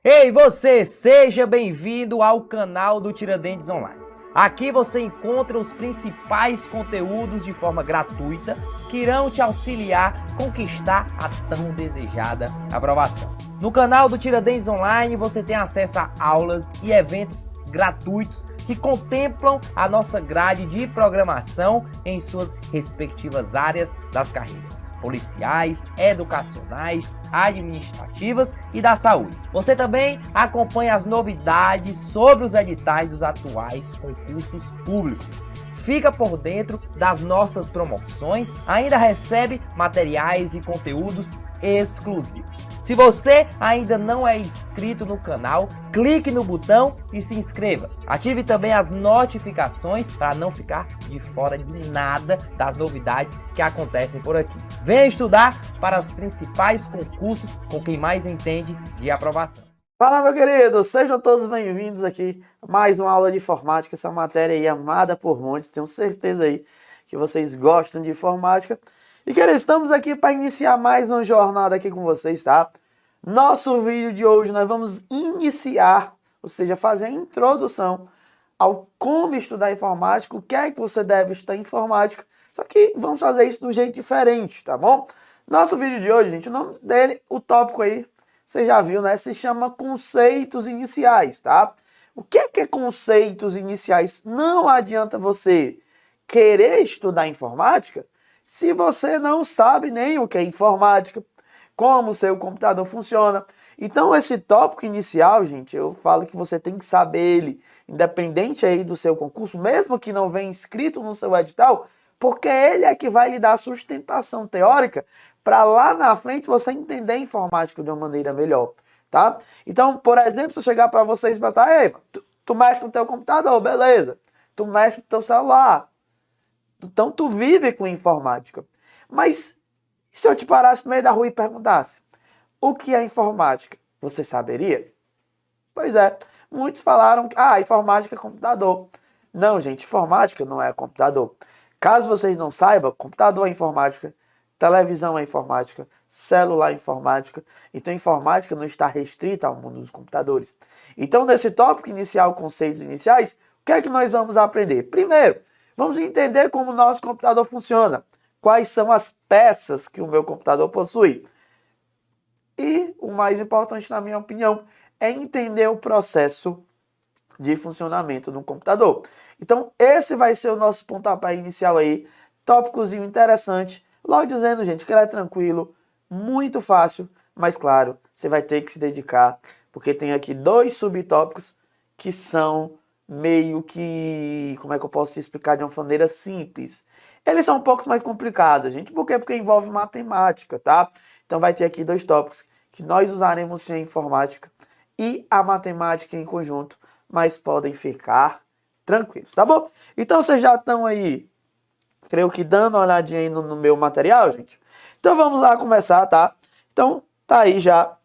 Ei, você, seja bem-vindo ao canal do Tiradentes Online. Aqui você encontra os principais conteúdos de forma gratuita que irão te auxiliar a conquistar a tão desejada aprovação. No canal do Tiradentes Online você tem acesso a aulas e eventos gratuitos que contemplam a nossa grade de programação em suas respectivas áreas das carreiras policiais, educacionais, administrativas e da saúde. Você também acompanha as novidades sobre os editais dos atuais concursos públicos. Fica por dentro das nossas promoções, ainda recebe materiais e conteúdos exclusivos. Se você ainda não é inscrito no canal, clique no botão e se inscreva. Ative também as notificações para não ficar de fora de nada das novidades que acontecem por aqui. Venha estudar para os principais concursos com quem mais entende de aprovação. Fala, meu querido, sejam todos bem-vindos aqui a mais uma aula de informática, essa matéria aí amada por muitos, tenho certeza aí que vocês gostam de informática. E, queridos, estamos aqui para iniciar mais uma jornada aqui com vocês, tá? Nosso vídeo de hoje nós vamos iniciar, ou seja, fazer a introdução ao como estudar informática, o que é que você deve estudar informática, só que vamos fazer isso de um jeito diferente, tá bom? Nosso vídeo de hoje, gente, o nome dele, o tópico aí, você já viu, né? Se chama conceitos iniciais, tá? O que é conceitos iniciais? Não adianta você querer estudar informática se você não sabe nem o que é informática, como o seu computador funciona. Então, esse tópico inicial, gente, eu falo que você tem que saber ele, independente aí do seu concurso, mesmo que não venha escrito no seu edital, porque ele é que vai lhe dar a sustentação teórica para lá na frente você entender a informática de uma maneira melhor, tá? Então, por exemplo, se eu chegar para vocês e perguntar, ei, tu mexe no teu computador, beleza. Tu mexe no teu celular. Então, tu vive com informática. Mas, se eu te parasse no meio da rua e perguntasse, o que é informática? Você saberia? Pois é, muitos falaram que, informática é computador. Não, gente, informática não é computador. Caso vocês não saibam, computador é informática, televisão é informática, celular é informática. Então, informática não está restrita ao mundo dos computadores. Então, nesse tópico inicial, conceitos iniciais, o que é que nós vamos aprender? Primeiro, vamos entender como o nosso computador funciona. Quais são as peças que o meu computador possui. E o mais importante, na minha opinião, é entender o processo de funcionamento do computador. Então, esse vai ser o nosso pontapé inicial aí. Tópicozinho interessante. Logo dizendo, gente, que ele é tranquilo, muito fácil, mas claro, você vai ter que se dedicar, porque tem aqui dois subtópicos que são meio que, como é que eu posso te explicar de uma maneira simples? Eles são um pouco mais complicados, gente. Por quê? Porque envolve matemática, tá? Então vai ter aqui dois tópicos que nós usaremos sim a informática e a matemática em conjunto, mas podem ficar tranquilos, tá bom? Então vocês já estão aí, creio que dando uma olhadinha aí no meu material, gente. Então vamos lá começar, tá? Então tá aí já.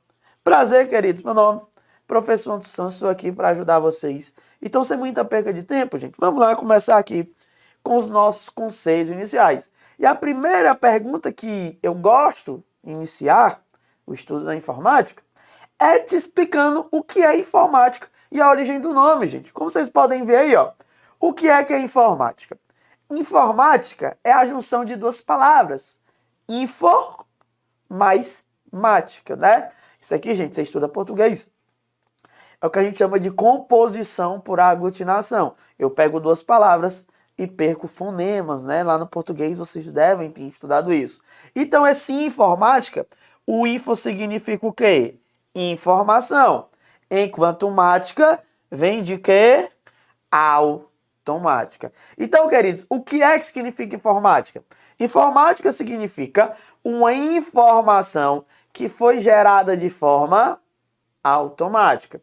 Prazer, queridos. Meu nome, professor Antônio Santos, estou aqui para ajudar vocês. Então, sem muita perca de tempo, gente, vamos lá começar aqui com os nossos conceitos iniciais. E a primeira pergunta que eu gosto de iniciar o estudo da informática é te explicando o que é informática e a origem do nome, gente. Como vocês podem ver aí, ó, o que é informática? Informática é a junção de duas palavras, infor mais mática, né? Isso aqui, gente, você estuda português. É o que a gente chama de composição por aglutinação. Eu pego duas palavras e perco fonemas, né? Lá no português vocês devem ter estudado isso. Então, esse informática, o info significa o quê? Informação. Enquanto mática vem de quê? Automática. Então, queridos, o que é que significa informática? Informática significa uma informação que foi gerada de forma automática.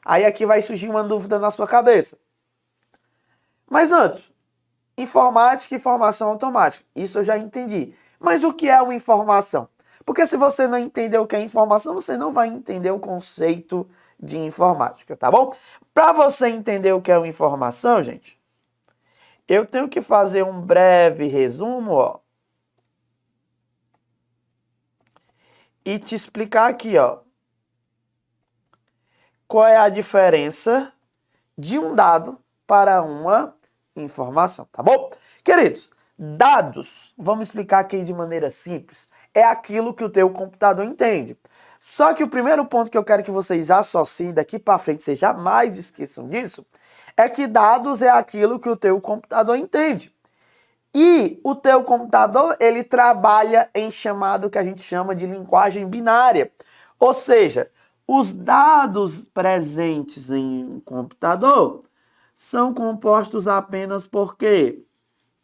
Aí aqui vai surgir uma dúvida na sua cabeça. Mas antes, informática e informação automática. Isso eu já entendi. Mas o que é uma informação? Porque se você não entender o que é informação, você não vai entender o conceito de informática, tá bom? Para você entender o que é uma informação, gente, eu tenho que fazer um breve resumo, ó. E te explicar aqui, ó. qual é a diferença de um dado para uma informação, tá bom? Queridos, dados, vamos explicar aqui de maneira simples, é aquilo que o teu computador entende. Só que o primeiro ponto que eu quero que vocês associem daqui para frente, vocês jamais esqueçam disso, é que dados é aquilo que o teu computador entende. E o teu computador, ele trabalha em chamado que a gente chama de linguagem binária. Ou seja, os dados presentes em um computador são compostos apenas por quê?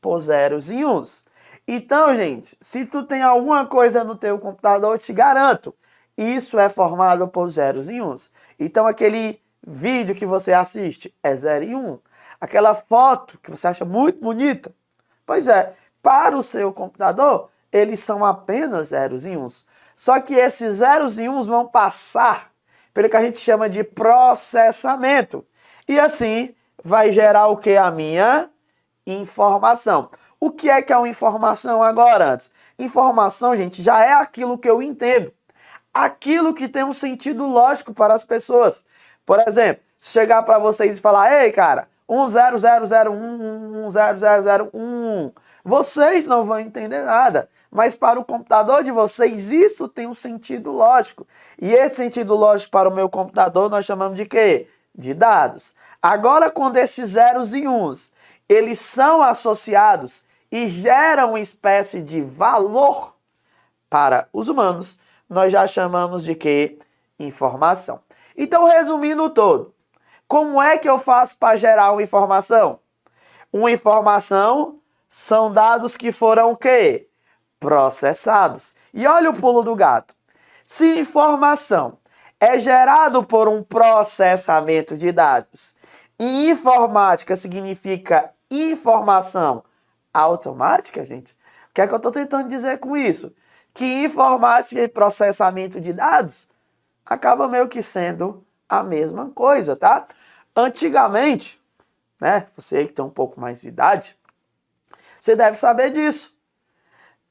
Por zeros e uns. Então, gente, se tu tem alguma coisa no teu computador, eu te garanto, isso é formado por zeros e uns. Então, aquele vídeo que você assiste é 0 e 1. Aquela foto que você acha muito bonita, pois é, para o seu computador, eles são apenas zeros e uns. Só que esses zeros e uns vão passar pelo que a gente chama de processamento. E assim vai gerar o que? A minha informação. O que é uma informação agora antes? Informação, gente, já é aquilo que eu entendo. Aquilo que tem um sentido lógico para as pessoas. Por exemplo, se chegar para vocês e falar, ei, cara, 10001, 10001, vocês não vão entender nada. Mas para o computador de vocês, isso tem um sentido lógico. E esse sentido lógico para o meu computador nós chamamos de quê? De dados. Agora, quando esses zeros e uns, eles são associados e geram uma espécie de valor para os humanos, nós já chamamos de quê? Informação. Então, resumindo todo, como é que eu faço para gerar uma informação? Uma informação são dados que foram o quê? Processados. E olha o pulo do gato. Se informação é gerado por um processamento de dados e informática significa informação automática, gente, o que é que eu estou tentando dizer com isso? Que informática e processamento de dados acaba meio que sendo a mesma coisa, tá? Antigamente, né, você que tem um pouco mais de idade, você deve saber disso.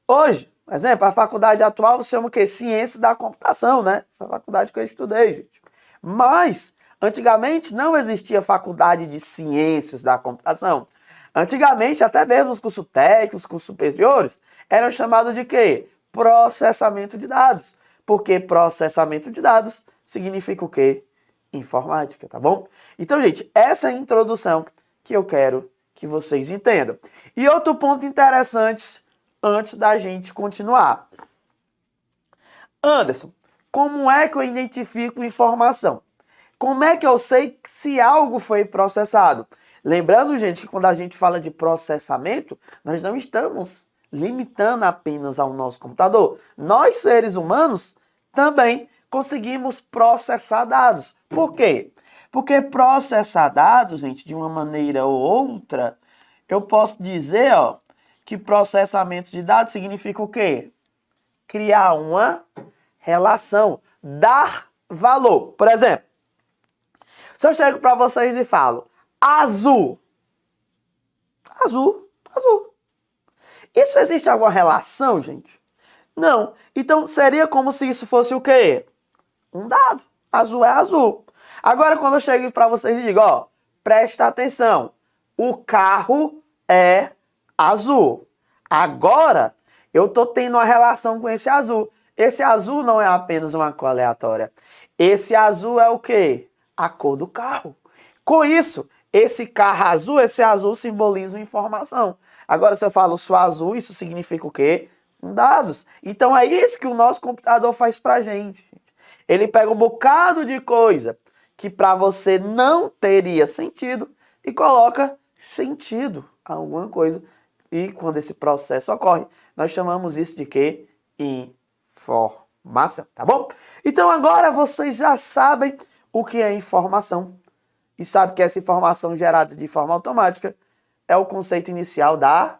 Hoje, por exemplo, a faculdade atual se chama o quê? Ciências da computação, né? Foi a faculdade que eu estudei, gente. Mas, antigamente, não existia faculdade de ciências da computação. Antigamente, até mesmo os cursos técnicos, cursos superiores, eram chamados de quê? Processamento de dados. Porque processamento de dados significa o quê? Informática, tá bom? Então, gente, essa é a introdução que eu quero que vocês entendam. E outro ponto interessante antes da gente continuar. Anderson, como é que eu identifico informação? Como é que eu sei se algo foi processado? Lembrando, gente, que quando a gente fala de processamento, nós não estamos limitando apenas ao nosso computador. Nós, seres humanos, também conseguimos processar dados. Por quê? Porque processar dados, gente, de uma maneira ou outra, eu posso dizer, ó, que processamento de dados significa o quê? Criar uma relação, dar valor. Por exemplo, se eu chego para vocês e falo, azul. Azul, azul. Isso existe alguma relação, gente? Não. Então, seria como se isso fosse o quê? Um dado. Azul é azul. Agora, quando eu chego para vocês e digo, ó, presta atenção, o carro é azul. Agora, eu tô tendo uma relação com esse azul. Esse azul não é apenas uma cor aleatória. Esse azul é o quê? A cor do carro. Com isso, esse azul simboliza uma informação. Agora, se eu falo só azul, isso significa o quê? Dados. Então, é isso que o nosso computador faz pra gente. Ele pega um bocado de coisa que para você não teria sentido e coloca sentido a alguma coisa. E quando esse processo ocorre, nós chamamos isso de quê? Informação, tá bom? Então agora vocês já sabem o que é informação. E sabem que essa informação gerada de forma automática é o conceito inicial da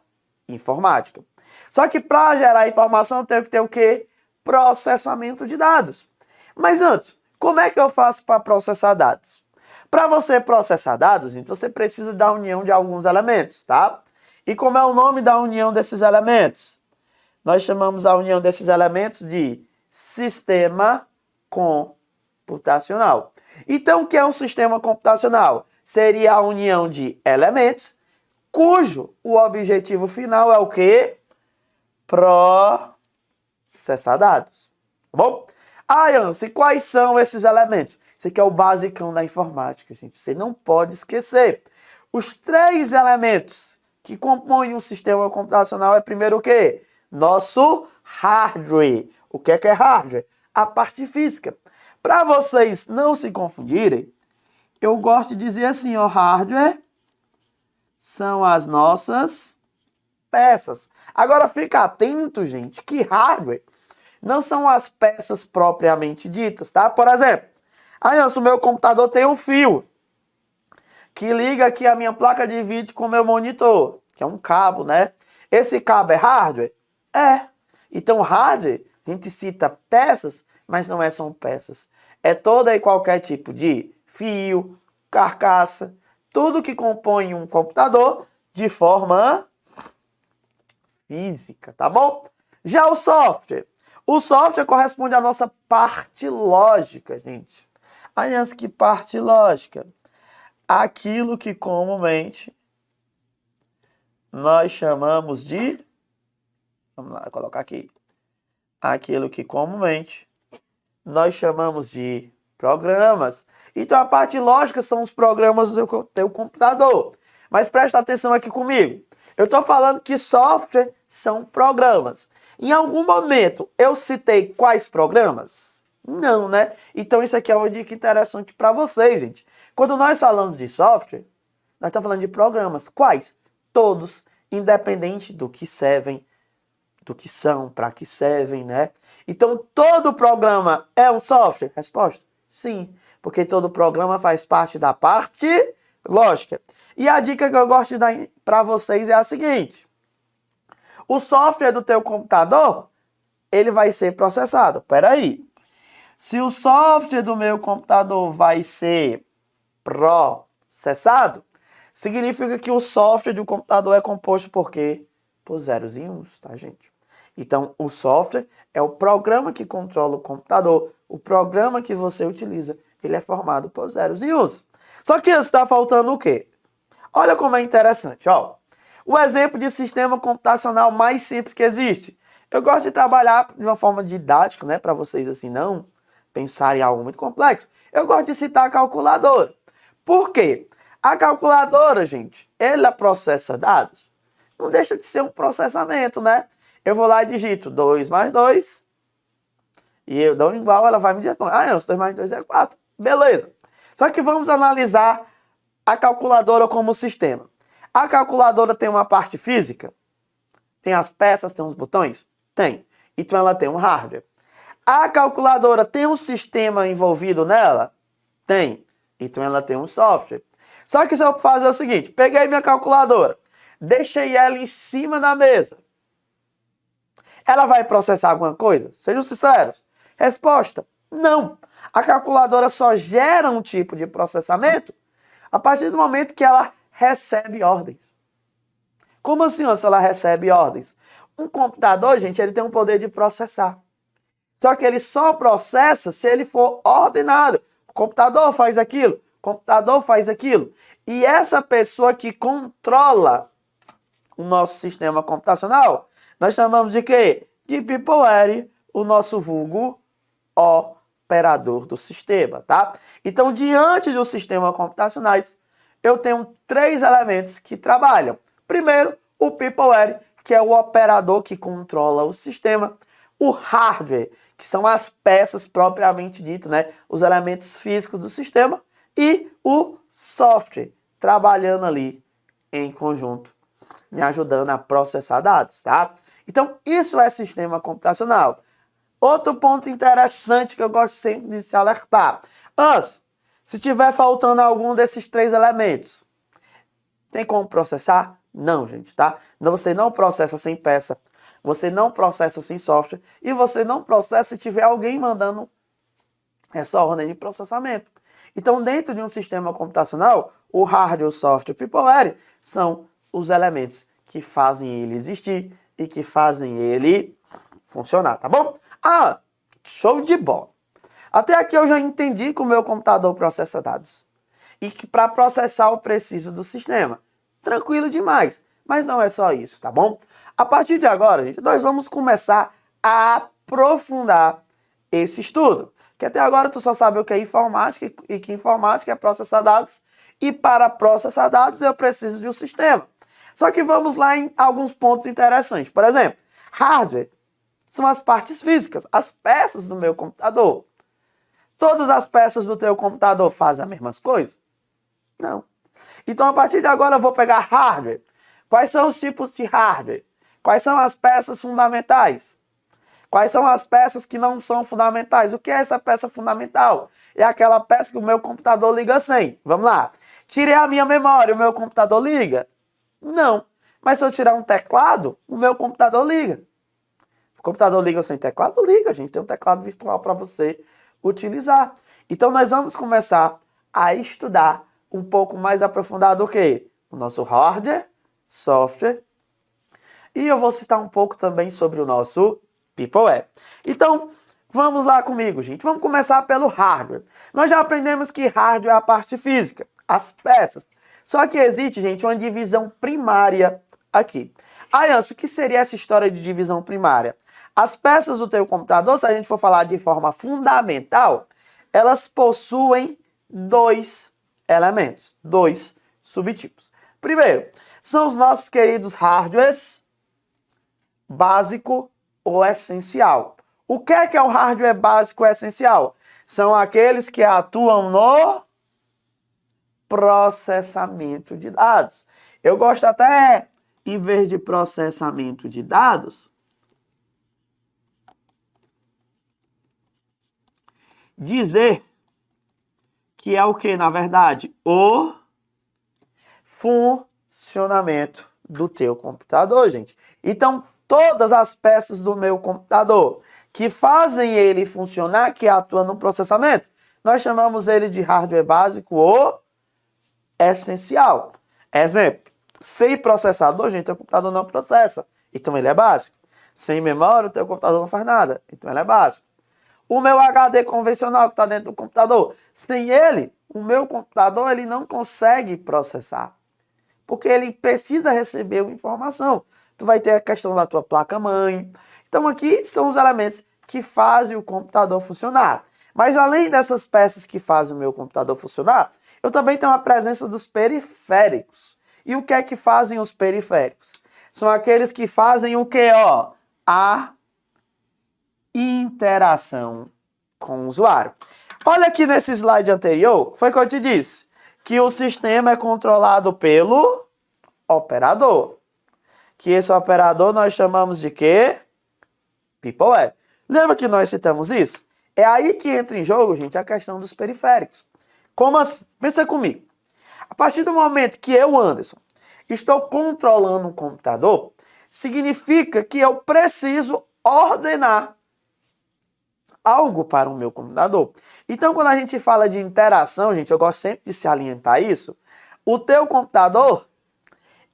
informática. Só que para gerar informação eu tenho que ter o quê? Processamento de dados. Mas antes, como é que eu faço para processar dados? Para você processar dados, então você precisa da união de alguns elementos, tá? E como é o nome da união desses elementos? Nós chamamos a união desses elementos de sistema com computacional. Então, o que é um sistema computacional? Seria a união de elementos, cujo o objetivo final é o quê? Processar dados. Tá bom? Yancy, quais são esses elementos? Isso aqui é o basicão da informática, gente. Você não pode esquecer. Os 3 elementos que compõem um sistema computacional é primeiro o quê? Nosso hardware. O que é hardware? A parte física. Para vocês não se confundirem, eu gosto de dizer assim, ó, hardware são as nossas peças. Agora fica atento, gente, que hardware não são as peças propriamente ditas, tá? Por exemplo, o meu computador tem um fio que liga aqui a minha placa de vídeo com o meu monitor, que é um cabo, né? Esse cabo é hardware? É. Então, hardware, a gente cita peças, mas não são peças. É toda e qualquer tipo de fio, carcaça, tudo que compõe um computador de forma física, tá bom? Já o software corresponde à nossa parte lógica, gente. Aliás, que parte lógica? Aquilo que comumente nós chamamos de... Vamos lá, colocar aqui. Aquilo que comumente nós chamamos de programas. Então, a parte lógica são os programas do teu computador. Mas presta atenção aqui comigo. Eu estou falando que software são programas. Em algum momento, eu citei quais programas? Não, né? Então, isso aqui é uma dica interessante para vocês, gente. Quando nós falamos de software, nós estamos falando de programas. Quais? Todos, independente do que servem, do que são, para que servem, né? Então, todo programa é um software? Resposta: sim, porque todo programa faz parte da parte lógica. E a dica que eu gosto de dar para vocês é a seguinte: o software do teu computador, ele vai ser processado. Peraí. Se o software do meu computador vai ser processado, significa que o software do computador é composto por quê? Por zeros e uns, tá, gente? Então, o software é o programa que controla o computador, o programa que você utiliza, ele é formado por zeros e uns. Só que está faltando o quê? Olha como é interessante, ó. O exemplo de sistema computacional mais simples que existe. Eu gosto de trabalhar de uma forma didática, né, para vocês assim não pensarem em algo muito complexo. Eu gosto de citar a calculadora. Por quê? A calculadora, gente, ela processa dados. Não deixa de ser um processamento, né? Eu vou lá e digito 2 mais 2 e eu dou um igual, ela vai me dizer, 2 mais 2 é 4. Beleza. Só que vamos analisar a calculadora como sistema. A calculadora tem uma parte física? Tem as peças, tem os botões? Tem. Então ela tem um hardware. A calculadora tem um sistema envolvido nela? Tem. Então ela tem um software. Só que se eu fazer o seguinte, peguei minha calculadora, deixei ela em cima da mesa, ela vai processar alguma coisa? Sejam sinceros. Resposta: não. A calculadora só gera um tipo de processamento a partir do momento que ela recebe ordens. Como assim, se ela recebe ordens? Um computador, gente, ele tem um poder de processar. Só que ele só processa se ele for ordenado. O computador faz aquilo, o computador faz aquilo. E essa pessoa que controla o nosso sistema computacional, nós chamamos de quê? De pipoware, o nosso vulgo operador do sistema, tá? Então, diante do sistema computacional, eu tenho 3 elementos que trabalham. Primeiro, o pipoware, que é o operador que controla o sistema. O hardware, que são as peças propriamente dito, né? Os elementos físicos do sistema. E o software, trabalhando ali em conjunto, me ajudando a processar dados, tá? Então, isso é sistema computacional. Outro ponto interessante que eu gosto sempre de te alertar. Se tiver faltando algum desses 3 elementos, tem como processar? Não, gente, tá? Você não processa sem peça, você não processa sem software e você não processa se tiver alguém mandando essa ordem de processamento. Então, dentro de um sistema computacional, o hardware, o software e o pipoware são os elementos que fazem ele existir e que fazem ele funcionar, tá bom? Show de bola! Até aqui eu já entendi que o meu computador processa dados. E que para processar eu preciso do sistema. Tranquilo demais. Mas não é só isso, tá bom? A partir de agora, gente, nós vamos começar a aprofundar esse estudo. Que até agora tu só sabe o que é informática e que informática é processar dados. E para processar dados eu preciso de um sistema. Só que vamos lá em alguns pontos interessantes. Por exemplo, hardware são as partes físicas, as peças do meu computador. Todas as peças do teu computador fazem as mesmas coisas? Não. Então, a partir de agora, eu vou pegar hardware. Quais são os tipos de hardware? Quais são as peças fundamentais? Quais são as peças que não são fundamentais? O que é essa peça fundamental? É aquela peça que o meu computador liga sem. Vamos lá. Tirei a minha memória, o meu computador liga? Não. Mas se eu tirar um teclado, o meu computador liga. O computador liga sem teclado? Liga, gente. Tem um teclado virtual para você utilizar. Então, nós vamos começar a estudar um pouco mais aprofundado o quê? O nosso hardware, software. E eu vou citar um pouco também sobre o nosso PeopleWare. Então, vamos lá comigo, gente. Vamos começar pelo hardware. Nós já aprendemos que hardware é a parte física, as peças. Só que existe, gente, uma divisão primária aqui. Anso, o que seria essa história de divisão primária? As peças do teu computador, se a gente for falar de forma fundamental, elas possuem dois elementos, dois subtipos. Primeiro, são os nossos queridos hardwares básico ou essencial. O que é o hardware básico ou essencial? São aqueles que atuam no processamento de dados. Eu gosto até, em vez de processamento de dados, dizer que é o que, na verdade? O funcionamento do teu computador, gente. Então, todas as peças do meu computador que fazem ele funcionar, que atuam no processamento, nós chamamos ele de hardware básico ou essencial. Exemplo, sem processador, gente, teu computador não processa, então ele é básico. Sem memória, o teu computador não faz nada, então ele é básico. O meu HD convencional que está dentro do computador, sem ele, o meu computador ele não consegue processar. Porque ele precisa receber uma informação. Tu vai ter a questão da tua placa-mãe. Então aqui são os elementos que fazem o computador funcionar. Mas além dessas peças que fazem o meu computador funcionar, eu também tenho a presença dos periféricos. E o que é que fazem os periféricos? São aqueles que fazem o quê? A interação com o usuário. Olha aqui nesse slide anterior, foi o que eu te disse, que o sistema é controlado pelo operador. Que esse operador nós chamamos de quê? PeopleWare. Lembra que nós citamos isso? É aí que entra em jogo, gente, a questão dos periféricos. Como assim? Pensa comigo. A partir do momento que eu, Anderson, estou controlando um computador, significa que eu preciso ordenar algo para o meu computador. Então, quando a gente fala de interação, gente, eu gosto sempre de se alientar isso. O teu computador,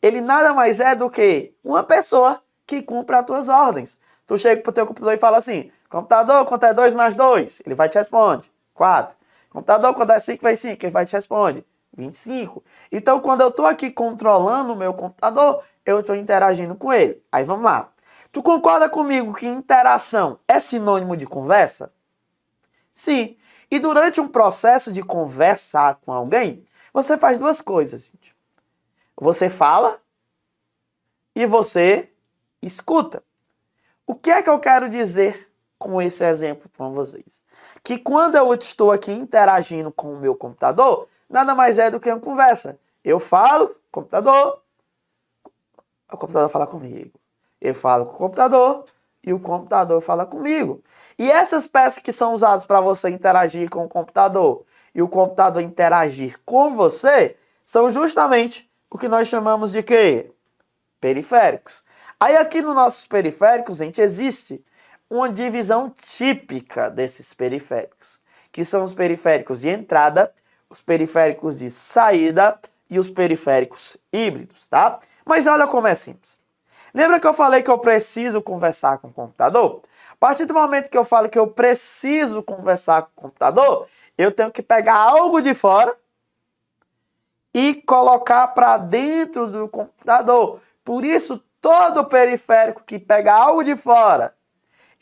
ele nada mais é do que uma pessoa que cumpre as tuas ordens. Tu chega pro teu computador e fala assim, computador, quanto é 2 mais 2? Ele vai te responder, 4. Computador, quanto é 5 vezes 5? Ele vai te responder, 25. Então, quando eu estou aqui controlando o meu computador, eu estou interagindo com ele. Aí, vamos lá. Tu concorda comigo que interação é sinônimo de conversa? Sim. E durante um processo de conversar com alguém, você faz duas coisas, gente. Você fala e você escuta. O que é que eu quero dizer com esse exemplo para vocês? Que quando eu estou aqui interagindo com o meu computador, nada mais é do que uma conversa. Eu falo, o computador fala comigo. Eu falo com o computador e o computador fala comigo. E essas peças que são usadas para você interagir com o computador e o computador interagir com você, são justamente o que nós chamamos de quê? Periféricos. Aí aqui nos nossos periféricos, gente, existe uma divisão típica desses periféricos, que são os periféricos de entrada, os periféricos de saída e os periféricos híbridos, tá? Mas olha como é simples. Lembra que eu falei que eu preciso conversar com o computador? partir do momento que eu falo que eu preciso conversar com o computador, eu tenho que pegar algo de fora e colocar para dentro do computador. Por isso, todo periférico que pega algo de fora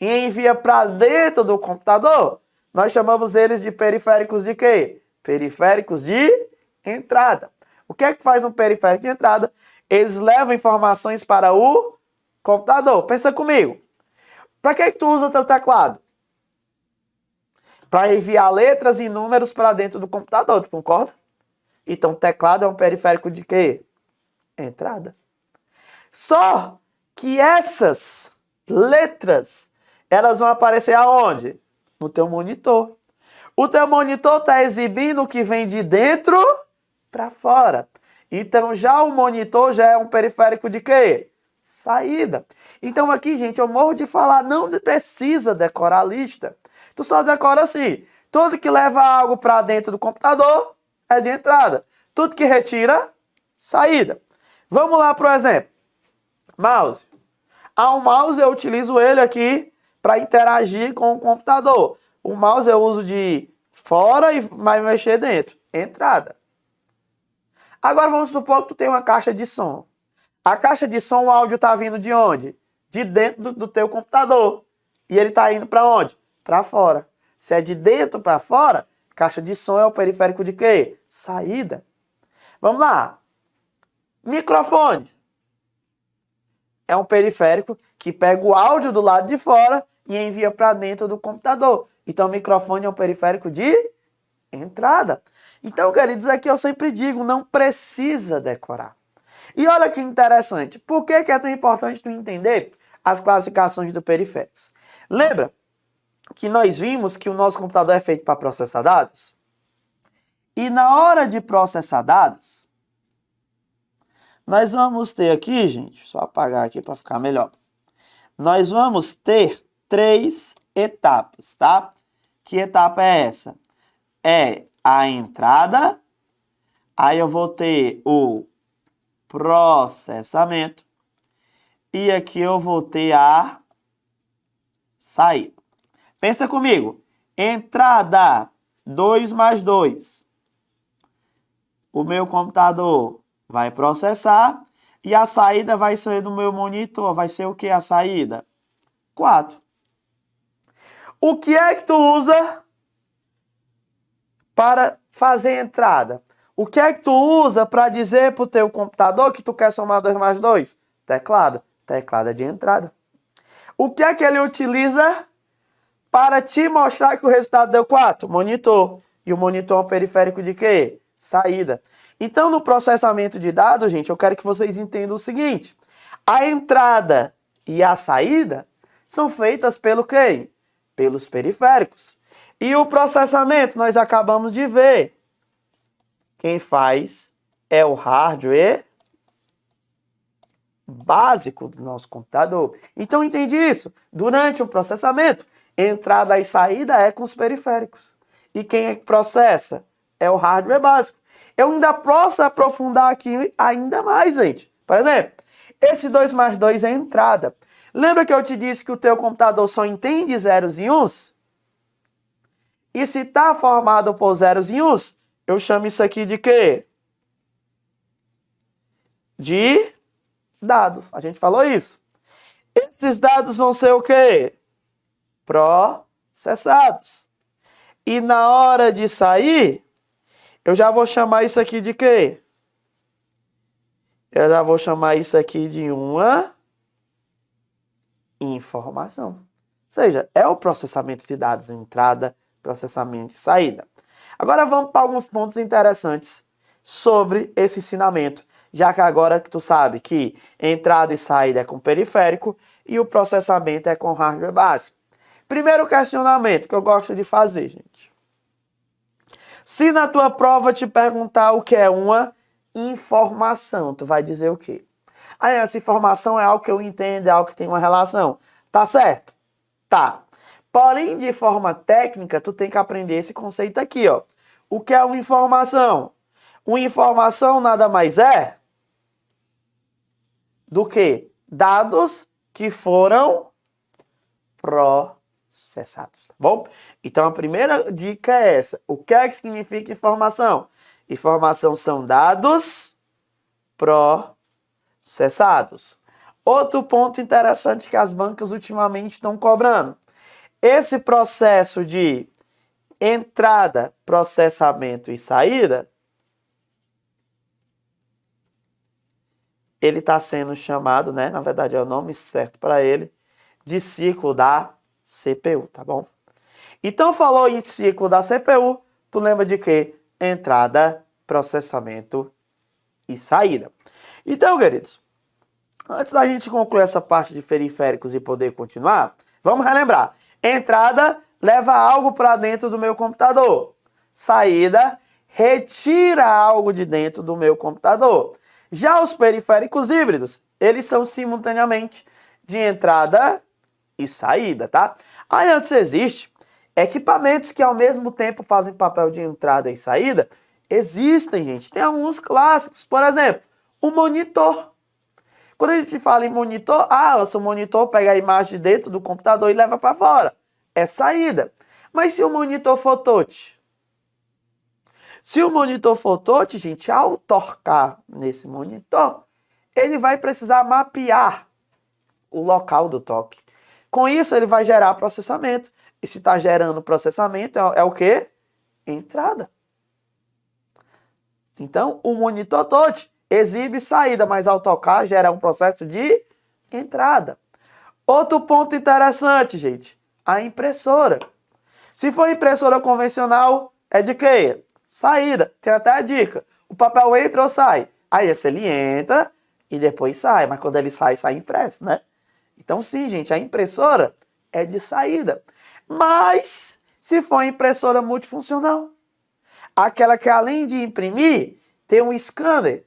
e envia para dentro do computador, nós chamamos eles de periféricos de quê? Periféricos de entrada. O que é que faz um periférico de entrada? Eles levam informações para o computador. Pensa comigo. Para que tu usa o teu teclado? Para enviar letras e números para dentro do computador, tu concorda? Então, o teclado é um periférico de quê? Entrada. Só que essas letras, elas vão aparecer aonde? No teu monitor. O teu monitor está exibindo o que vem de dentro para fora. Então, já o monitor já é um periférico de quê? Saída. Então, aqui, gente, eu morro de falar, não precisa decorar a lista. Tu só decora assim, tudo que leva algo para dentro do computador é de entrada. Tudo que retira, saída. Vamos lá para o exemplo. Mouse. O mouse eu utilizo ele aqui para interagir com o computador. O mouse eu uso de fora e mais mexer dentro. Entrada. Agora vamos supor que tu tem uma caixa de som. A caixa de som, o áudio está vindo de onde? De dentro do teu computador. E ele está indo para onde? Para fora. Se é de dentro para fora, caixa de som é o periférico de quê? Saída. Vamos lá. Microfone. É um periférico que pega o áudio do lado de fora e envia para dentro do computador. Então, o microfone é um periférico de entrada. Então, queridos, aqui eu sempre digo, não precisa decorar. E olha que interessante. Por que é tão importante tu entender as classificações do periféricos? Lembra que nós vimos que o nosso computador é feito para processar dados? E na hora de processar dados, nós vamos ter aqui, gente, só apagar aqui para ficar melhor. Nós vamos ter 3 etapas, tá? Que etapa é essa? É a entrada, aí eu vou ter o processamento e aqui eu vou ter a saída. Pensa comigo, entrada 2 mais 2. O meu computador vai processar e a saída vai ser do meu monitor. Vai ser o que a saída? 4. O que é que tu usa para fazer entrada? O que é que tu usa para dizer para o teu computador que tu quer somar 2 mais 2? Teclado. Teclado é de entrada. O que é que ele utiliza para te mostrar que o resultado deu 4? Monitor. E o monitor é um periférico de quê? Saída. Então, no processamento de dados, gente, eu quero que vocês entendam o seguinte. A entrada e a saída são feitas pelo quê? Pelos periféricos. E o processamento, nós acabamos de ver. Quem faz é o hardware básico do nosso computador. Então, entende isso? Durante o processamento, entrada e saída é com os periféricos. E quem é que processa? É o hardware básico. Eu ainda posso aprofundar aqui ainda mais, gente. Por exemplo, esse 2 mais 2 é entrada. Lembra que eu te disse que o teu computador só entende zeros e uns? E se está formado por zeros e uns, eu chamo isso aqui de quê? De dados. A gente falou isso. Esses dados vão ser o quê? Processados. E na hora de sair, eu já vou chamar isso aqui de quê? Eu já vou chamar isso aqui de uma informação. Ou seja, é o processamento de dados, entrada, processamento e saída. Agora vamos para alguns pontos interessantes sobre esse ensinamento, já que agora que tu sabe que entrada e saída é com periférico e o processamento é com hardware básico. Primeiro questionamento que eu gosto de fazer, gente. Se na tua prova te perguntar o que é uma informação, tu vai dizer o quê? Ah, essa informação é algo que eu entendo, é algo que tem uma relação. Tá certo? Tá. Porém, de forma técnica, tu tem que aprender esse conceito aqui, ó. O que é uma informação? Uma informação nada mais é do que dados que foram processados, tá bom? Então a primeira dica é essa. O que é que significa informação? Informação são dados processados. Outro ponto interessante que as bancas ultimamente estão cobrando. Esse processo de entrada, processamento e saída, ele está sendo chamado, né? Na verdade é o nome certo para ele, de ciclo da CPU, tá bom? Então falou em ciclo da CPU, tu lembra de quê? Entrada, processamento e saída. Então, queridos, antes da gente concluir essa parte de periféricos e poder continuar, vamos relembrar. Entrada leva algo para dentro do meu computador. Saída retira algo de dentro do meu computador. Já os periféricos híbridos, eles são simultaneamente de entrada e saída, tá? Aí antes existe equipamentos que ao mesmo tempo fazem papel de entrada e saída. Existem, gente. Tem alguns clássicos, por exemplo, o monitor. Quando a gente fala em monitor, o seu monitor pega a imagem de dentro do computador e leva para fora. É saída. Mas se o monitor for touch? Se o monitor for touch, gente, ao tocar nesse monitor, ele vai precisar mapear o local do toque. Com isso, ele vai gerar processamento. E se está gerando processamento, é o quê? Entrada. Então, o monitor touch exibe saída, mas ao tocar gera um processo de entrada. Outro ponto interessante, gente, a impressora. Se for impressora convencional, é de quê? Saída. Tem até a dica. O papel entra ou sai? Aí esse ele entra e depois sai, mas quando ele sai, sai impresso, né? Então sim, gente, a impressora é de saída. Mas, se for impressora multifuncional, aquela que além de imprimir, tem um scanner.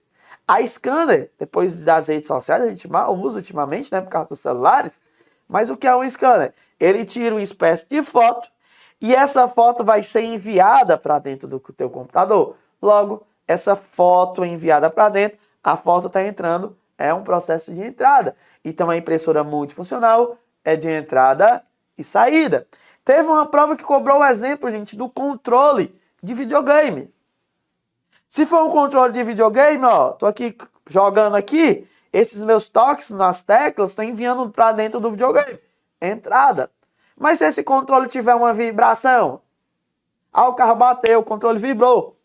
A scanner, depois das redes sociais, a gente mal usa ultimamente, né, por causa dos celulares. Mas o que é um scanner? Ele tira uma espécie de foto e essa foto vai ser enviada para dentro do teu computador. Logo, essa foto enviada para dentro, a foto está entrando, é um processo de entrada. Então, a impressora multifuncional é de entrada e saída. Teve uma prova que cobrou o exemplo, gente, do controle de videogame. Se for um controle de videogame, ó, tô aqui jogando aqui, esses meus toques nas teclas estão enviando para dentro do videogame. Entrada. Mas se esse controle tiver uma vibração, o carro bateu, o controle vibrou.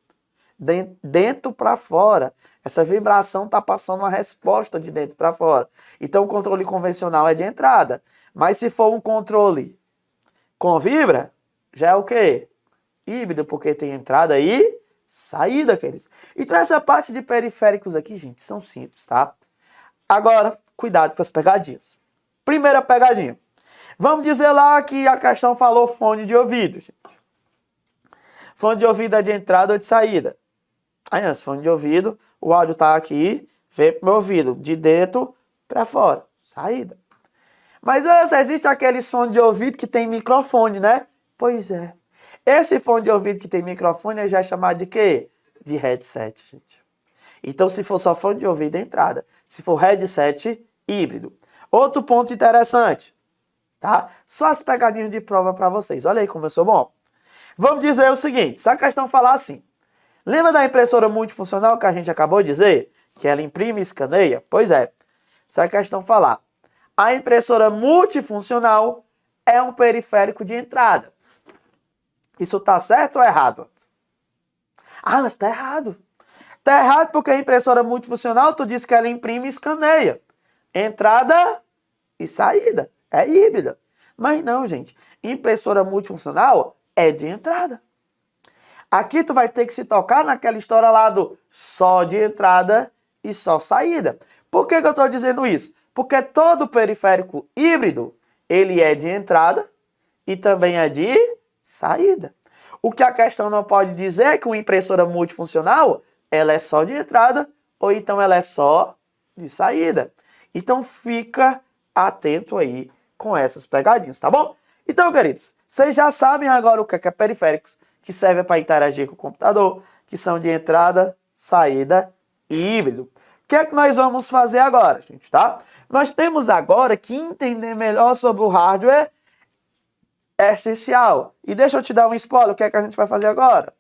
Dentro para fora. Essa vibração está passando uma resposta de dentro para fora. Então o controle convencional é de entrada. Mas se for um controle com vibra, já é o quê? Híbrido, porque tem entrada e saída, queridos. Então essa parte de periféricos aqui, gente, são simples, tá? Agora, cuidado com as pegadinhas. Primeira pegadinha. Vamos dizer lá que a questão falou fone de ouvido, gente. Fone de ouvido é de entrada ou de saída? Aí, esse fone de ouvido, o áudio tá aqui, vem pro meu ouvido, de dentro para fora, saída. Mas existe aquele fone de ouvido que tem microfone, né? Pois é. Esse fone de ouvido que tem microfone já é chamado de quê? De headset, gente. Então, se for só fone de ouvido, é entrada. Se for headset, híbrido. Outro ponto interessante, tá? Só as pegadinhas de prova para vocês. Olha aí como eu sou bom. Vamos dizer o seguinte, se a questão falar assim, lembra da impressora multifuncional que a gente acabou de dizer? Que ela imprime e escaneia? Pois é. Se a questão falar, a impressora multifuncional é um periférico de entrada. Isso tá certo ou errado? Mas tá errado. Tá errado porque a impressora multifuncional, tu disse que ela imprime e escaneia. Entrada e saída. É híbrida. Mas não, gente. Impressora multifuncional é de entrada. Aqui tu vai ter que se tocar naquela história lá do só de entrada e só saída. Por que eu estou dizendo isso? Porque todo periférico híbrido, ele é de entrada e também é de saída. O que a questão não pode dizer é que uma impressora multifuncional, ela é só de entrada ou então ela é só de saída. Então fica atento aí com essas pegadinhas, tá bom? Então, queridos, vocês já sabem agora o que é periféricos, que servem para interagir com o computador, que são de entrada, saída e híbrido. O que é que nós vamos fazer agora, gente, tá? Nós temos agora que entender melhor sobre o hardware essencial. E deixa eu te dar um spoiler, o que é que a gente vai fazer agora?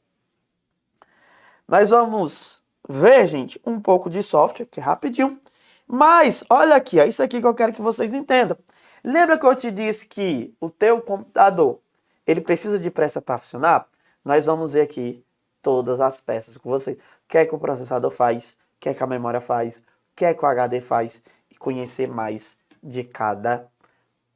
Nós vamos ver, gente, um pouco de software, que é rapidinho. Mas, olha aqui, ó, isso aqui que eu quero que vocês entendam. Lembra que eu te disse que o teu computador, ele precisa de peça para funcionar? Nós vamos ver aqui todas as peças com vocês. O que é que o processador faz, o que é que a memória faz, o que é que o HD faz e conhecer mais de cada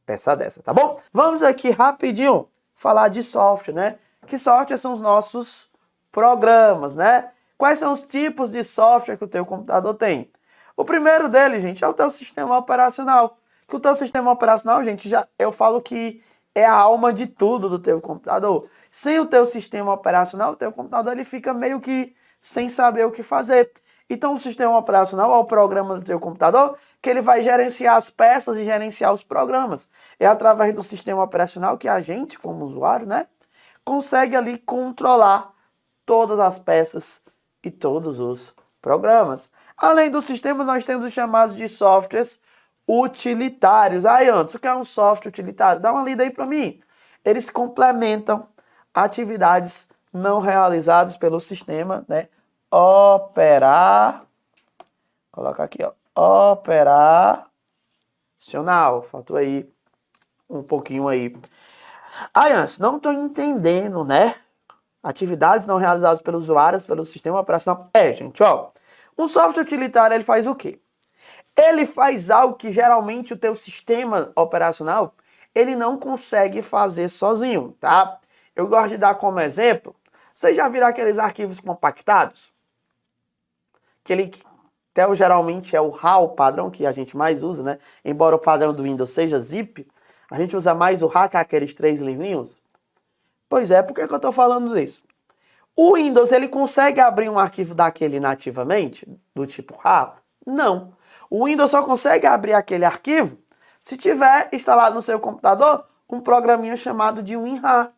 peça dessa, tá bom? Vamos aqui rapidinho falar de software, né? Que software são os nossos programas, né? Quais são os tipos de software que o teu computador tem? O primeiro deles, gente, é o teu sistema operacional. Que o teu sistema operacional, gente, eu falo que é a alma de tudo do teu computador. Sem o teu sistema operacional, o teu computador ele fica meio que sem saber o que fazer. Então, o sistema operacional é o programa do teu computador que ele vai gerenciar as peças e gerenciar os programas. É através do sistema operacional que a gente, como usuário, né, consegue ali controlar todas as peças e todos os programas. Além do sistema, nós temos os chamados de softwares utilitários. Aí, antes, o que é um software utilitário? Dá uma lida aí para mim. Eles complementam atividades não realizadas pelo sistema, né? Coloca aqui, ó, operacional. Faltou aí um pouquinho aí. Aí, antes, não estou entendendo, né? Atividades não realizadas pelos usuários, pelo sistema operacional. Gente, ó, um software utilitário, ele faz o quê? Ele faz algo que geralmente o teu sistema operacional, ele não consegue fazer sozinho, tá? Eu gosto de dar como exemplo, vocês já viram aqueles arquivos compactados? Até geralmente é o RAW, padrão que a gente mais usa, né? Embora o padrão do Windows seja zip, a gente usa mais o RAW, que é aqueles 3 livrinhos. Pois é, por que eu estou falando disso? O Windows, ele consegue abrir um arquivo daquele nativamente, do tipo RAW? Não. O Windows só consegue abrir aquele arquivo se tiver instalado no seu computador um programinha chamado de WinRAR.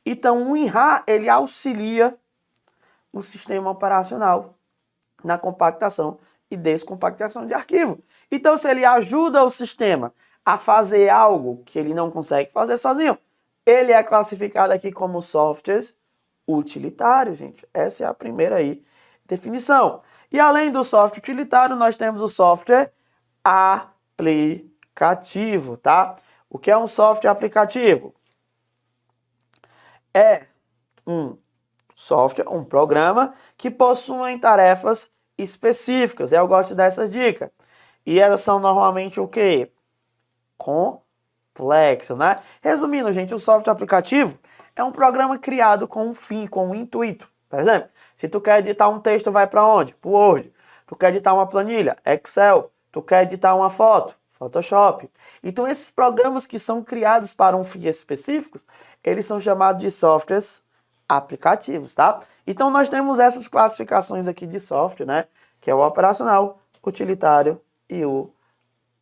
Então, o WinRAR, ele auxilia o sistema operacional na compactação e descompactação de arquivo. Então, se ele ajuda o sistema a fazer algo que ele não consegue fazer sozinho, ele é classificado aqui como softwares utilitários, gente. Essa é a primeira aí definição. E além do software utilitário, nós temos o software aplicativo, tá? O que é um software aplicativo? É um software, um programa que possui tarefas específicas. Eu gosto dessas dicas. E elas são normalmente o quê? Complexas, né? Resumindo, gente, o software aplicativo é um programa criado com um fim, com um intuito. Por exemplo, se tu quer editar um texto, vai para onde? Para o Word. Tu quer editar uma planilha? Excel. Tu quer editar uma foto? Photoshop. Então, esses programas que são criados para um fim específico, eles são chamados de softwares aplicativos, tá? Então, nós temos essas classificações aqui de software, né? Que é o operacional, utilitário e o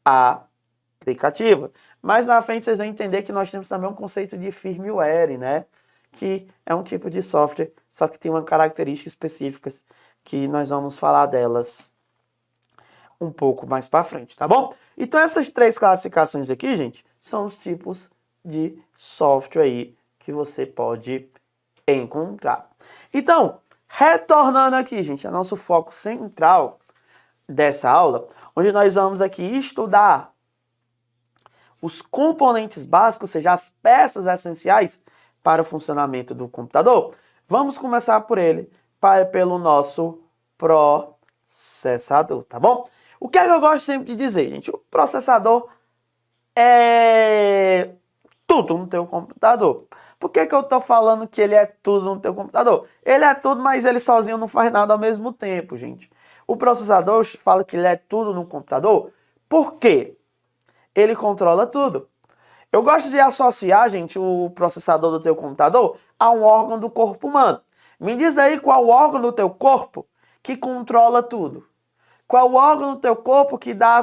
aplicativo. Mais na frente, vocês vão entender que nós temos também um conceito de firmware, né? Que é um tipo de software, só que tem uma característica específica que nós vamos falar delas um pouco mais para frente, tá bom? Então essas 3 classificações aqui, gente, são os tipos de software aí que você pode encontrar. Então, retornando aqui, gente, ao nosso foco central dessa aula, onde nós vamos aqui estudar os componentes básicos, ou seja, as peças essenciais para o funcionamento do computador, vamos começar por ele, pelo nosso processador, tá bom? O que é que eu gosto sempre de dizer, gente? O processador é tudo no teu computador. Por que eu tô falando que ele é tudo no teu computador? Ele é tudo, mas ele sozinho não faz nada ao mesmo tempo, gente. O processador fala que ele é tudo no computador, por quê? Ele controla tudo. Eu gosto de associar, gente, o processador do teu computador a um órgão do corpo humano. Me diz aí qual o órgão do teu corpo que controla tudo. Qual o órgão do teu corpo que dá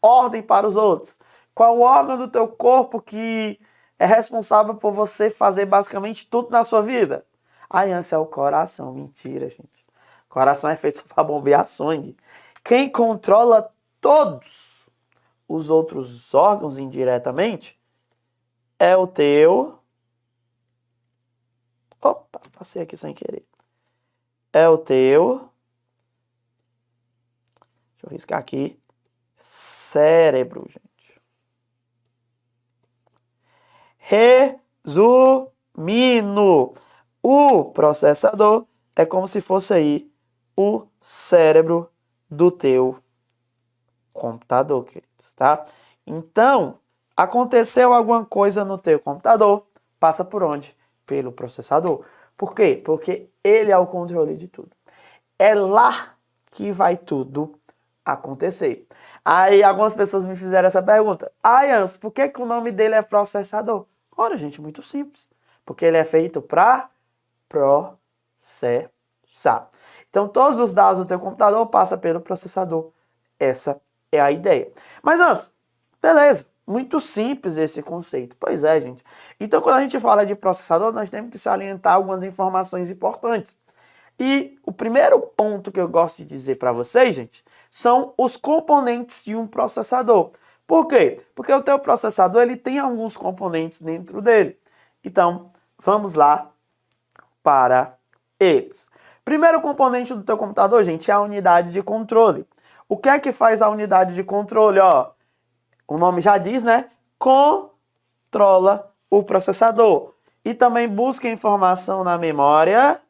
ordem para os outros? Qual o órgão do teu corpo que é responsável por você fazer basicamente tudo na sua vida? A ânsia é o coração. Mentira, gente. O coração é feito só para bombear sangue. Quem controla todos os outros órgãos indiretamente é o teu... Opa, passei aqui sem querer. É o teu... Deixa eu riscar aqui. Cérebro, gente. Resumindo, o processador é como se fosse aí o cérebro do teu computador, queridos, tá? Então, aconteceu alguma coisa no teu computador, passa por onde? Pelo processador. Por quê? Porque ele é o controle de tudo. É lá que vai tudo acontecer. Aí algumas pessoas me fizeram essa pergunta. Ans, por que o nome dele é processador? Ora, gente, muito simples. Porque ele é feito para processar. Então, todos os dados do teu computador passam pelo processador. Essa é a ideia. Mas, Ans, beleza. Muito simples esse conceito. Pois é, gente. Então, quando a gente fala de processador, nós temos que salientar algumas informações importantes. E o primeiro ponto que eu gosto de dizer para vocês, gente, são os componentes de um processador. Por quê? Porque o teu processador ele tem alguns componentes dentro dele. Então, vamos lá para eles. Primeiro componente do teu computador, gente, é a unidade de controle. O que é que faz a unidade de controle? Ó, o nome já diz, né? Controla o processador. E também busca informação na memória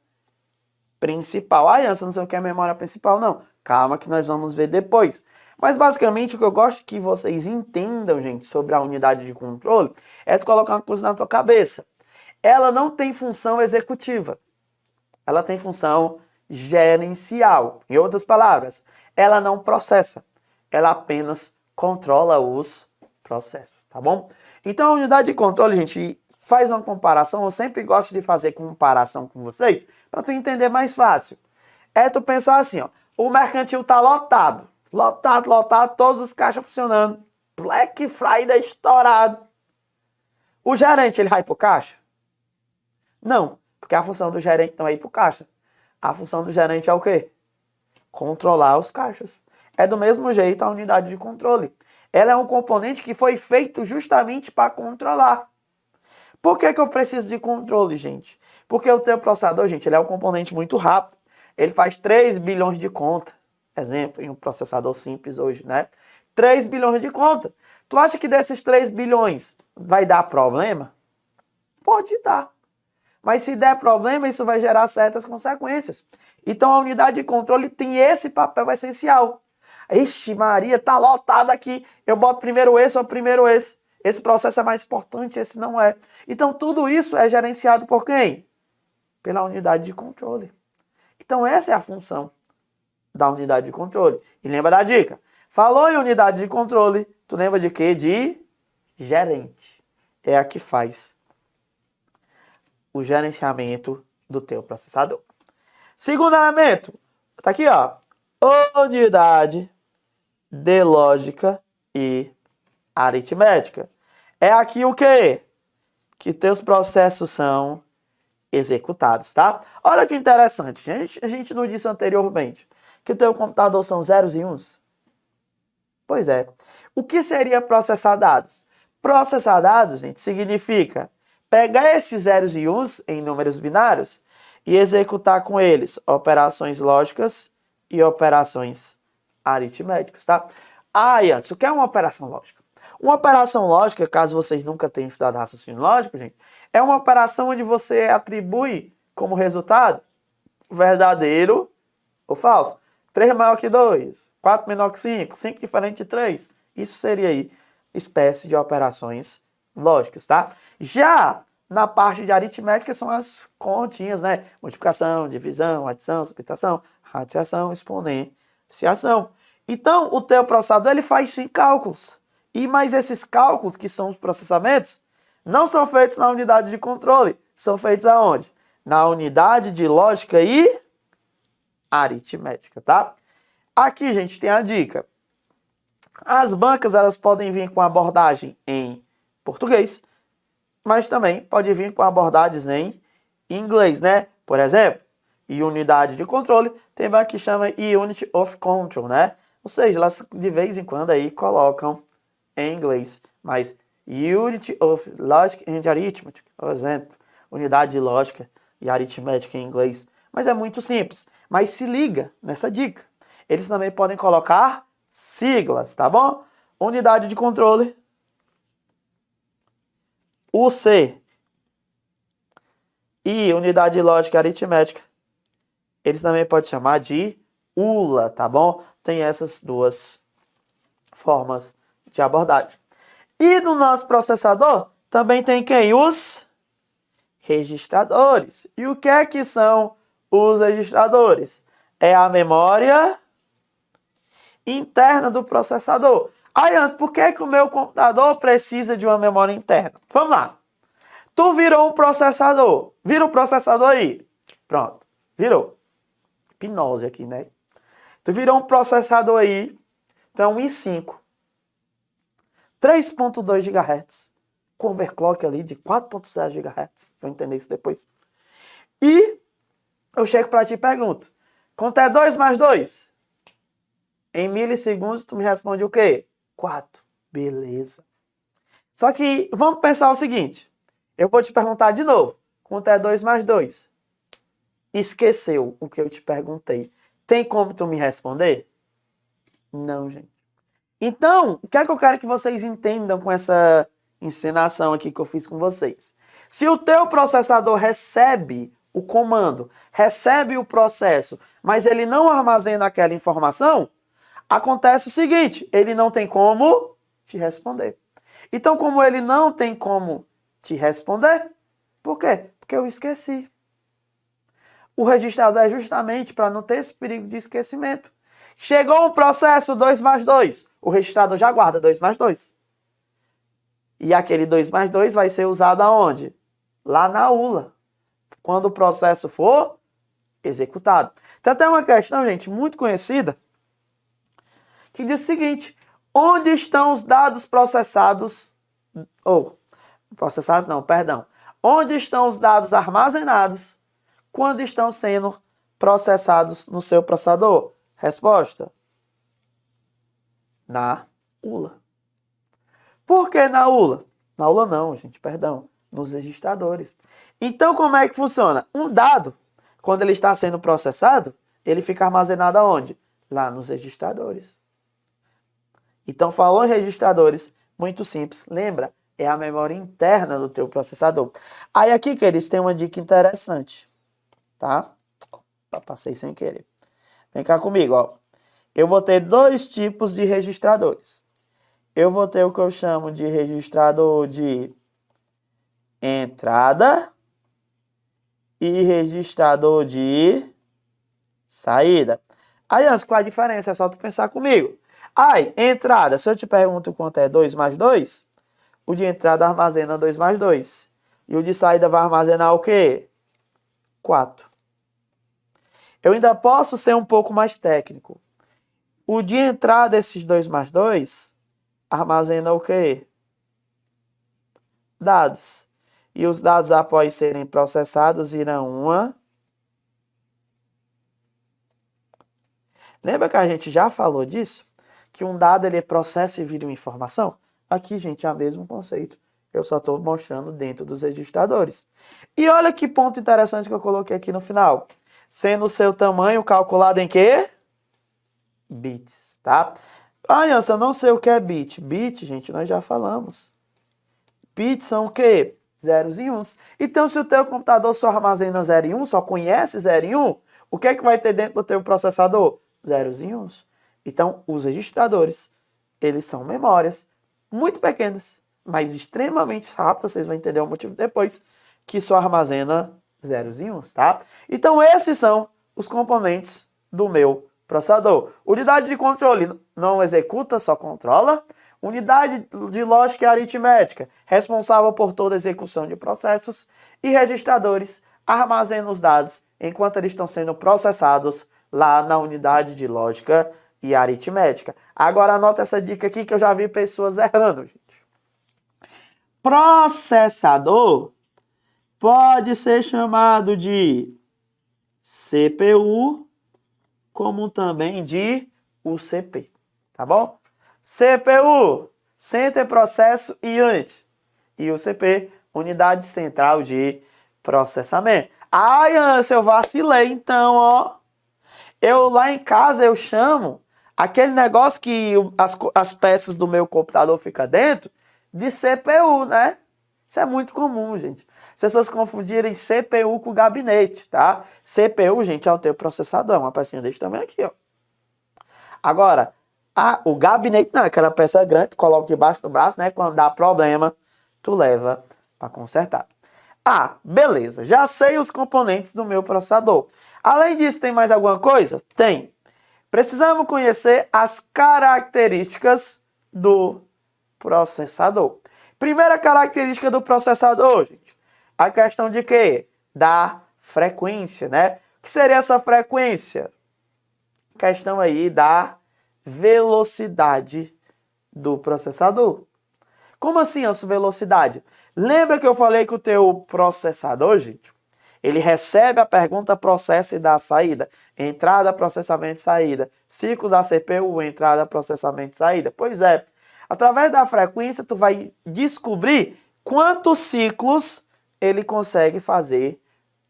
principal. Você não sei o que é memória principal, não. Calma que nós vamos ver depois. Mas basicamente o que eu gosto que vocês entendam, gente, sobre a unidade de controle, é tu colocar uma coisa na tua cabeça. Ela não tem função executiva. Ela tem função gerencial. Em outras palavras, ela não processa. Ela apenas controla os processos, tá bom? Então a unidade de controle, gente, faz uma comparação. Eu sempre gosto de fazer comparação com vocês para tu entender mais fácil. É tu pensar assim, ó, o mercantil tá lotado, todos os caixas funcionando, Black Friday estourado. O gerente, ele vai pro caixa? Não, porque a função do gerente não é ir pro caixa. A função do gerente é o quê? Controlar os caixas. É do mesmo jeito a unidade de controle. Ela é um componente que foi feito justamente para controlar. Por que eu preciso de controle, gente? Porque o teu processador, gente, ele é um componente muito rápido. Ele faz 3 bilhões de contas. Exemplo, em um processador simples hoje, né? 3 bilhões de contas. Tu acha que desses 3 bilhões vai dar problema? Pode dar. Mas se der problema, isso vai gerar certas consequências. Então a unidade de controle tem esse papel essencial. Ixi, Maria, tá lotado aqui. Eu boto primeiro esse ou primeiro esse. Esse processo é mais importante, esse não é. Então tudo isso é gerenciado por quem? Pela unidade de controle. Então essa é a função da unidade de controle. E lembra da dica? Falou em unidade de controle, tu lembra de quê? De gerente. É a que faz o gerenciamento do teu processador. Segundo elemento, tá aqui, ó. Unidade de lógica e aritmética. É aqui o quê? Que teus processos são executados, tá? Olha que interessante. A gente não disse anteriormente que o teu computador são zeros e uns? Pois é. O que seria processar dados? Processar dados, gente, significa pegar esses zeros e uns em números binários e executar com eles operações lógicas e operações aritméticas, tá? Antes, o que é uma operação lógica? Uma operação lógica, caso vocês nunca tenham estudado raciocínio lógico, gente, é uma operação onde você atribui como resultado verdadeiro ou falso. 3 maior que 2, 4 menor que 5, 5 diferente de 3. Isso seria aí espécie de operações lógicas, tá? Já na parte de aritmética são as continhas, né? Multiplicação, divisão, adição, subtração, radiação, exponenciação. Então, o teu processador ele faz sim cálculos. Mas esses cálculos, que são os processamentos, não são feitos na unidade de controle. São feitos aonde? Na unidade de lógica e aritmética, tá? Aqui, gente, tem a dica. As bancas, elas podem vir com abordagem em português, mas também pode vir com abordagens em inglês, né? Por exemplo, unidade de controle, tem banca que chama Unit of Control, né? Ou seja, elas de vez em quando aí colocam em inglês, mas Unit of Logic and Arithmetic, por exemplo, unidade de lógica e aritmética em inglês. Mas é muito simples. Mas se liga nessa dica. Eles também podem colocar siglas, tá bom? Unidade de controle, UC, e unidade de lógica e aritmética, eles também podem chamar de ULA, tá bom? Tem essas duas formas de abordagem. E no nosso processador também tem quem? Os registradores. E o que é que são os registradores? É a memória interna do processador. Aí, Hans, por que que o meu computador precisa de uma memória interna? Vamos lá. Tu virou um processador. Vira o processador aí. Pronto. Virou. Hipnose aqui, né? Tu virou um processador aí. Então é um i5. 3.2 GHz. Com overclock ali de 4.0 GHz. Vou entender isso depois. E eu chego para ti e pergunto. Quanto é 2 mais 2? Em milissegundos tu me responde o quê? 4. Beleza. Só que vamos pensar o seguinte. Eu vou te perguntar de novo. Quanto é 2 mais 2? Esqueceu o que eu te perguntei. Tem como tu me responder? Não, gente. Então, o que é que eu quero que vocês entendam com essa encenação aqui que eu fiz com vocês? Se o teu processador recebe o comando, recebe o processo, mas ele não armazena aquela informação, acontece o seguinte, ele não tem como te responder. Então, como ele não tem como te responder, por quê? Porque eu esqueci. O registrador é justamente para não ter esse perigo de esquecimento. Chegou um processo 2 mais 2, o registrador já guarda 2 mais 2. E aquele 2 mais 2 vai ser usado aonde? Lá na ULA, quando o processo for executado. Tem até uma questão, gente, muito conhecida, que diz o seguinte, onde estão os dados processados, onde estão os dados armazenados quando estão sendo processados no seu processador? Resposta, na ULA. Por que na ULA? Na ULA não, gente, perdão, nos registradores. Então, como é que funciona? Um dado, quando ele está sendo processado, ele fica armazenado aonde? Lá nos registradores. Então, falou em registradores, muito simples. Lembra? É a memória interna do teu processador. Aí aqui, queridos, tem uma dica interessante. Tá? Opa, passei sem querer. Vem cá comigo, ó. Eu vou ter dois tipos de registradores. Eu vou ter o que eu chamo de registrador de entrada e registrador de saída. Aí, Anso, qual a diferença? É só tu pensar comigo. Aí, entrada, se eu te pergunto quanto é 2 mais 2, o de entrada armazena 2 mais 2. E o de saída vai armazenar o quê? 4. Eu ainda posso ser um pouco mais técnico. O de entrada desses 2 mais 2 armazena o quê? Dados. E os dados, após serem processados, irão uma... Lembra que a gente já falou disso? Que um dado ele processa e vira uma informação? Aqui, gente, é o mesmo conceito. Eu só estou mostrando dentro dos registradores. E olha que ponto interessante que eu coloquei aqui no final. Sendo o seu tamanho calculado em quê? Bits, tá? Ah, Anson, eu não sei o que é bit. Bit, gente, nós já falamos. Bits são o quê? Zeros e uns. Então, se o teu computador só armazena 0 e 1, só conhece 0 e 1, o que é que vai ter dentro do teu processador? Zeros e uns. Então, os registradores, eles são memórias muito pequenas, mas extremamente rápidas, vocês vão entender o motivo depois, que só armazena zeros e uns, tá? Então, esses são os componentes do meu processador. Unidade de controle não executa, só controla. Unidade de lógica e aritmética, responsável por toda a execução de processos. E registradores, armazenam os dados enquanto eles estão sendo processados lá na unidade de lógica e aritmética. Agora, anota essa dica aqui que eu já vi pessoas errando, gente. Processador pode ser chamado de CPU, como também de UCP, tá bom? CPU, Center Processo Unit. E UCP, Unidade Central de Processamento. Ai, Anderson, eu vacilei, então, ó. Eu lá em casa, eu chamo aquele negócio que as peças do meu computador ficam dentro de CPU, né? Isso é muito comum, gente. As pessoas confundirem CPU com gabinete, tá? CPU, gente, é o teu processador. É uma pecinha desse tamanho aqui, ó. Agora, o gabinete não, aquela peça grande, tu coloca debaixo do braço, né? Quando dá problema, tu leva para consertar. Ah, beleza. Já sei os componentes do meu processador. Além disso, tem mais alguma coisa? Tem. Precisamos conhecer as características do processador. Primeira característica do processador, gente. A questão de quê? Da frequência, né? O que seria essa frequência? Questão aí da velocidade do processador. Como assim a sua velocidade? Lembra que eu falei que o teu processador, gente, ele recebe a pergunta, processa e dá a saída. Entrada, processamento e saída. Ciclo da CPU, entrada, processamento e saída. Pois é, através da frequência tu vai descobrir quantos ciclos ele consegue fazer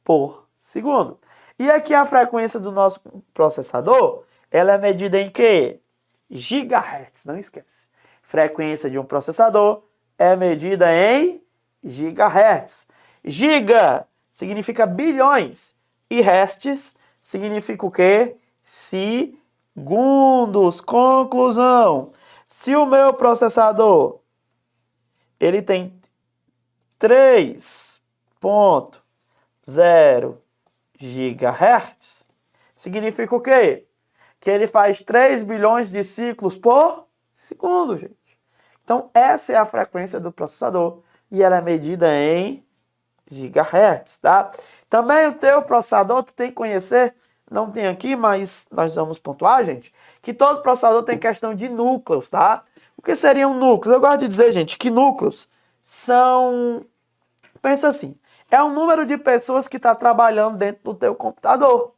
por segundo. E aqui a frequência do nosso processador, ela é medida em quê? Gigahertz, não esquece. Frequência de um processador é medida em gigahertz. Giga significa bilhões e hertz significa o quê? Segundos. Conclusão. Se o meu processador ele tem 3.0 gigahertz, significa o quê? Que ele faz 3 bilhões de ciclos por segundo, gente. Então, essa é a frequência do processador e ela é medida em gigahertz, tá? Também o teu processador, tu tem que conhecer, não tem aqui, mas nós vamos pontuar, gente, que todo processador tem questão de núcleos, tá? O que seriam núcleos? Eu gosto de dizer, gente, que núcleos são... Pensa assim, é o número de pessoas que está trabalhando dentro do teu computador,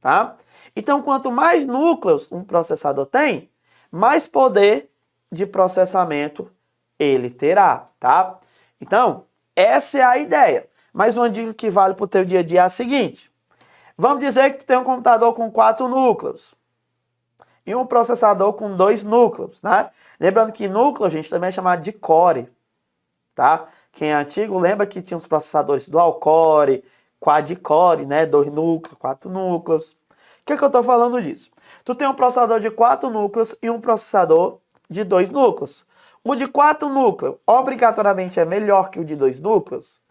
tá? Então, quanto mais núcleos um processador tem, mais poder de processamento ele terá, tá? Então, essa é a ideia. Mas uma dica que vale para o teu dia a dia é a seguinte. Vamos dizer que tu tem um computador com 4 núcleos e um processador com 2 núcleos, né? Lembrando que núcleo, gente, também é chamado de core, tá? Quem é antigo lembra que tinha os processadores dual core, quad-core, né? 2 núcleos, 4 núcleos. O que eu estou falando disso? Tu tem um processador de 4 núcleos e um processador de 2 núcleos. O de 4 núcleos obrigatoriamente é melhor que o de 2 núcleos?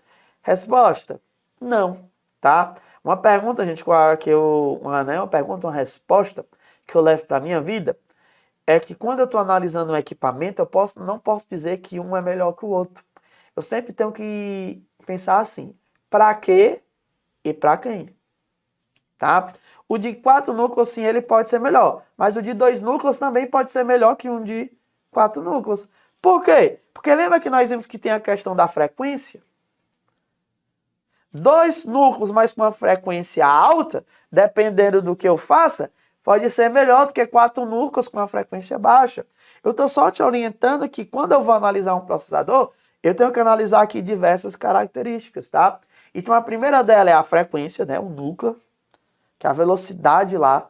Resposta: não, tá? Uma pergunta, gente, uma resposta que eu levo para a minha vida é que quando eu estou analisando um equipamento, não posso dizer que um é melhor que o outro. Eu sempre tenho que pensar assim, para quê e para quem, tá? O de 4 núcleos, sim, ele pode ser melhor, mas o de 2 núcleos também pode ser melhor que um de 4 núcleos. Por quê? Porque lembra que nós vimos que tem a questão da frequência? 2 núcleos, mas com uma frequência alta, dependendo do que eu faça, pode ser melhor do que 4 núcleos com uma frequência baixa. Eu estou só te orientando que quando eu vou analisar um processador, eu tenho que analisar aqui diversas características, tá? Então a primeira dela é a frequência, né? O núcleo, que é a velocidade lá.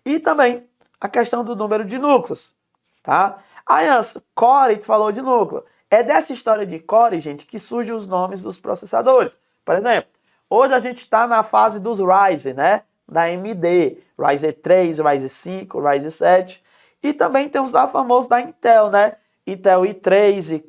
E também a questão do número de núcleos, tá? Aí, core, tu falou de núcleo. É dessa história de core, gente, que surgem os nomes dos processadores. Por exemplo, hoje a gente está na fase dos Ryzen, né? Da AMD, Ryzen 3, Ryzen 5, Ryzen 7. E também tem os da famosos da Intel, né? Intel i3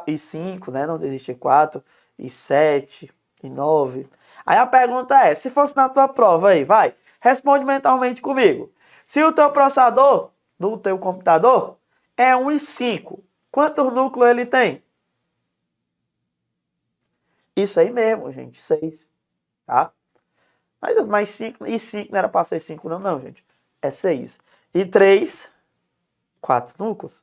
e 5, né? Não existe 4, e 7, e 9. Aí a pergunta é, se fosse na tua prova aí, vai, responde mentalmente comigo. Se o teu processador do teu computador é um i5, quantos núcleos ele tem? Isso aí mesmo, gente, 6, tá? Mas 5, e 5 não era para ser 5 não, gente. É 6. E 3, 4 núcleos.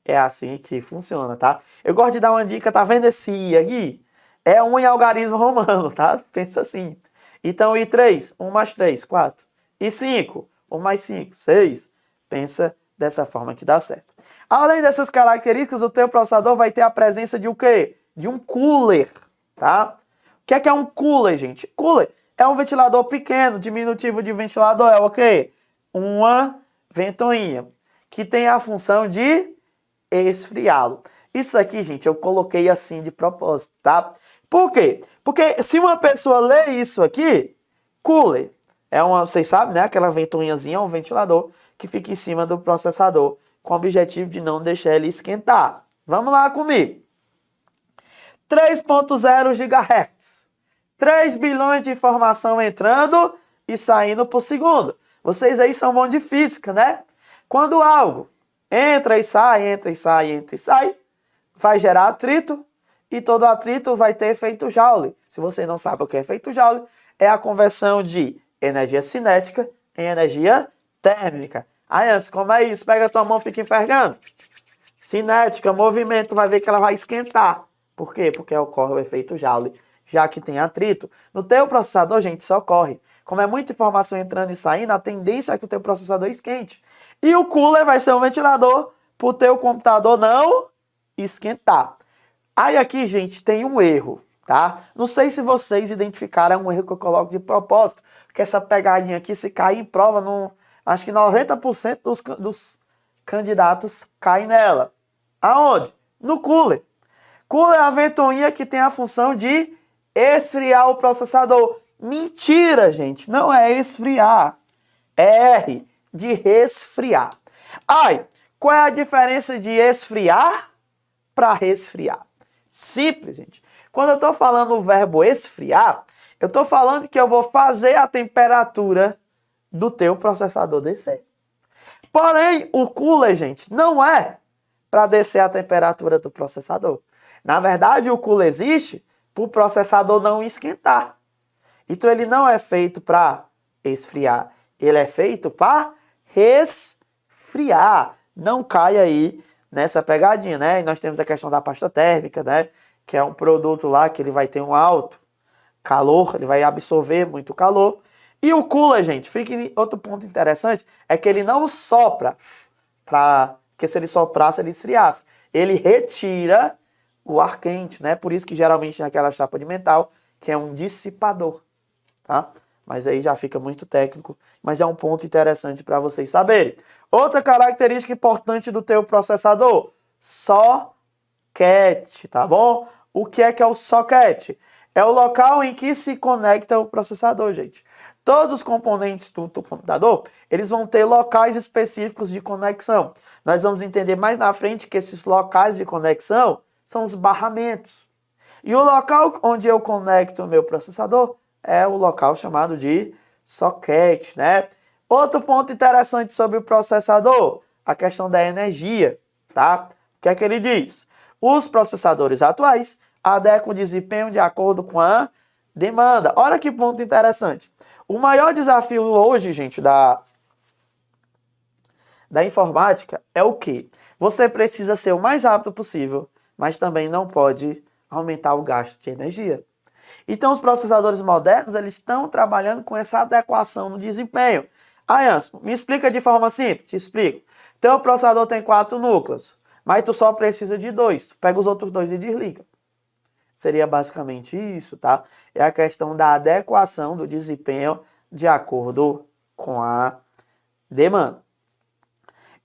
É assim que funciona, tá? Eu gosto de dar uma dica, tá vendo esse I aqui? É um em algarismo romano, tá? Pensa assim. Então, I3, 1 mais 3, 4. I5, 1 mais 5, 6. Pensa dessa forma que dá certo. Além dessas características, o teu processador vai ter a presença de o quê? De um cooler, tá? O que é um cooler, gente? Cooler é um ventilador pequeno, diminutivo de ventilador, é o quê? Uma ventoinha, que tem a função de esfriá-lo. Isso aqui, gente, eu coloquei assim de propósito, tá? Por quê? Porque se uma pessoa lê isso aqui, cooler, vocês sabem, né? Aquela ventoinhazinha, um ventilador que fica em cima do processador, com o objetivo de não deixar ele esquentar. Vamos lá comigo. 3.0 GHz. 3 bilhões de informação entrando e saindo por segundo. Vocês aí são bons de física, né? Quando algo entra e sai, entra e sai, entra e sai, vai gerar atrito e todo atrito vai ter efeito Joule. Se você não sabe o que é efeito Joule, é a conversão de energia cinética em energia térmica. Aí, Anson, como é isso? Pega a tua mão e fica enfergando. Cinética, movimento, vai ver que ela vai esquentar. Por quê? Porque ocorre o efeito Joule, já que tem atrito. No teu processador, gente, isso ocorre. Como é muita informação entrando e saindo, a tendência é que o teu processador esquente. E o cooler vai ser um ventilador para o teu computador não esquentar. Aí aqui, gente, tem um erro, tá? Não sei se vocês identificaram um erro que eu coloco de propósito, porque essa pegadinha aqui, se cair em prova, acho que 90% dos candidatos caem nela. Aonde? No cooler. Cooler é a ventoinha que tem a função de esfriar o processador. Mentira, gente. Não é esfriar. É R, de resfriar. Ai, qual é a diferença de esfriar para resfriar? Simples, gente. Quando eu estou falando o verbo esfriar, eu estou falando que eu vou fazer a temperatura do teu processador descer. Porém, o cooler, gente, não é para descer a temperatura do processador. Na verdade, o cooler existe para o processador não esquentar. Então, ele não é feito para esfriar. Ele é feito para resfriar. Não cai aí nessa pegadinha, né? E nós temos a questão da pasta térmica, né? Que é um produto lá que ele vai ter um alto calor, ele vai absorver muito calor. E o cooler, gente, outro ponto interessante, é que ele não sopra, porque se ele soprasse, ele esfriasse. Ele retira o ar quente, né? Por isso que geralmente tem aquela chapa de metal, que é um dissipador, tá? Mas aí já fica muito técnico, mas é um ponto interessante para vocês saberem. Outra característica importante do teu processador, socket, tá bom? O que é o socket? É o local em que se conecta o processador, gente. Todos os componentes do computador, eles vão ter locais específicos de conexão. Nós vamos entender mais na frente que esses locais de conexão são os barramentos. E o local onde eu conecto o meu processador é o local chamado de socket, né? Outro ponto interessante sobre o processador, a questão da energia, tá? O que é que ele diz? Os processadores atuais adequam o desempenho de acordo com a demanda. Olha que ponto interessante. O maior desafio hoje, gente, da informática é o quê? Você precisa ser o mais rápido possível, mas também não pode aumentar o gasto de energia. Então, os processadores modernos, eles estão trabalhando com essa adequação no desempenho. Aí, Anson, me explica de forma simples. Te explico. Teu processador tem 4 núcleos, mas tu só precisa de 2. Tu pega os outros 2 e desliga. Seria basicamente isso, tá? É a questão da adequação do desempenho de acordo com a demanda.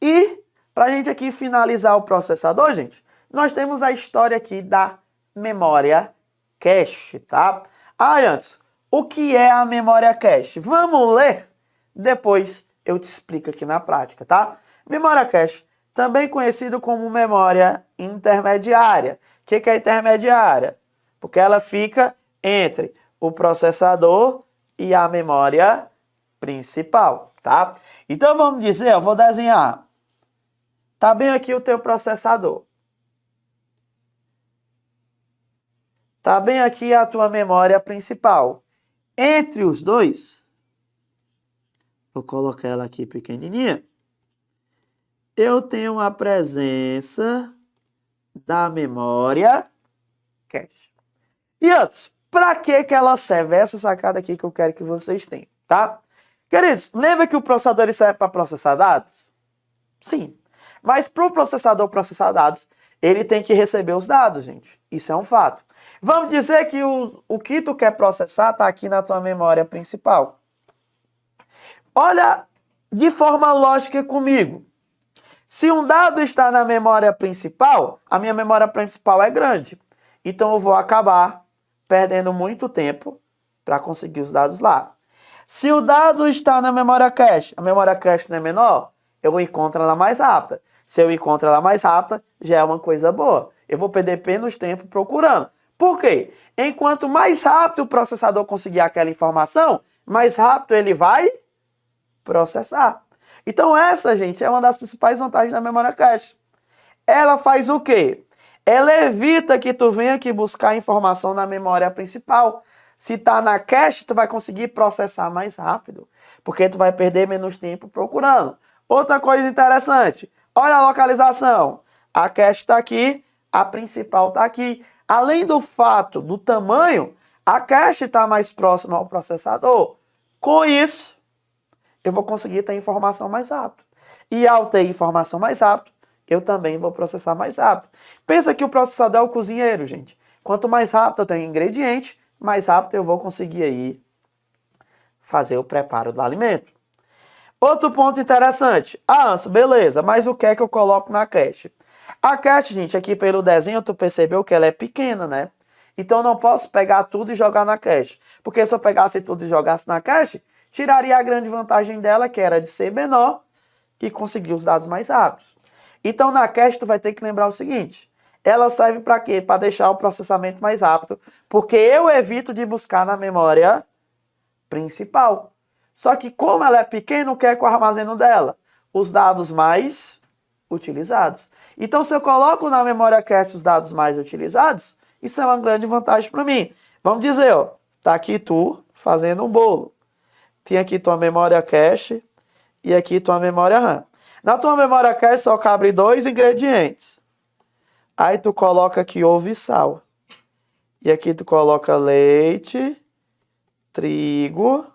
E, pra gente aqui finalizar o processador, gente, nós temos a história aqui da memória cache, tá? Antes, o que é a memória cache? Vamos ler? Depois eu te explico aqui na prática, tá? Memória cache, também conhecido como memória intermediária. O que é intermediária? Porque ela fica entre o processador e a memória principal, tá? Então vamos dizer, eu vou desenhar. Tá bem aqui o teu processador. Tá bem aqui a tua memória principal. Entre os dois, vou colocar ela aqui pequenininha, eu tenho a presença da memória cache. E antes, para que ela serve? Essa sacada aqui que eu quero que vocês tenham, tá? Queridos, lembra que o processador ele serve para processar dados? Sim. Mas para o processador processar dados, ele tem que receber os dados, gente. Isso é um fato. Vamos dizer que o que tu quer processar está aqui na tua memória principal. Olha de forma lógica comigo. Se um dado está na memória principal, a minha memória principal é grande. Então eu vou acabar perdendo muito tempo para conseguir os dados lá. Se o dado está na memória cache, a memória cache não é menor, eu encontro ela mais rápida. Se eu encontro ela mais rápida, já é uma coisa boa. Eu vou perder menos tempo procurando. Por quê? Enquanto mais rápido o processador conseguir aquela informação, mais rápido ele vai processar. Então essa, gente, é uma das principais vantagens da memória cache. Ela faz o quê? Ela evita que tu venha aqui buscar informação na memória principal. Se está na cache, tu vai conseguir processar mais rápido, porque tu vai perder menos tempo procurando. Outra coisa interessante, olha a localização. A cache está aqui, a principal está aqui. Além do fato do tamanho, a cache está mais próxima ao processador. Com isso, eu vou conseguir ter informação mais rápido. E ao ter informação mais rápido, eu também vou processar mais rápido. Pensa que o processador é o cozinheiro, gente. Quanto mais rápido eu tenho ingrediente, mais rápido eu vou conseguir aí fazer o preparo do alimento. Outro ponto interessante. Ah, Anso, beleza, mas o que é que eu coloco na cache? A cache, gente, aqui pelo desenho tu percebeu que ela é pequena, né? Então eu não posso pegar tudo e jogar na cache. Porque se eu pegasse tudo e jogasse na cache, tiraria a grande vantagem dela, que era de ser menor e conseguir os dados mais rápidos. Então na cache tu vai ter que lembrar o seguinte. Ela serve para quê? Para deixar o processamento mais rápido, porque eu evito de buscar na memória principal. Só que como ela é pequena, o que é que eu armazeno dela? Os dados mais utilizados. Então se eu coloco na memória cache os dados mais utilizados, isso é uma grande vantagem para mim. Vamos dizer, ó, tá aqui tu fazendo um bolo. Tem aqui tua memória cache e aqui tua memória RAM. Na tua memória cache só cabe 2 ingredientes. Aí tu coloca aqui ovo e sal. E aqui tu coloca leite, trigo